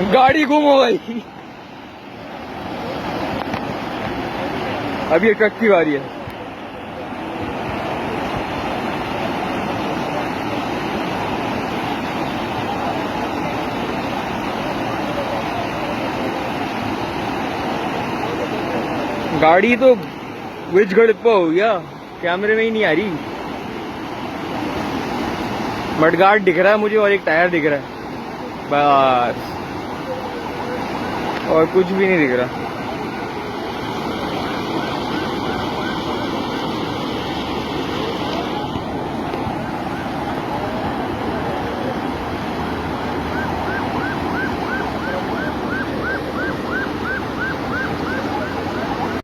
गाड़ी गुम हो गई। अभी ये ट्रक की बारी है। गाड़ी तो विच गड़प्पा हो गया, कैमरे में ही नहीं आ रही। मडगार्ड दिख रहा है मुझे और एक टायर दिख रहा है बस, और कुछ भी नहीं दिख रहा।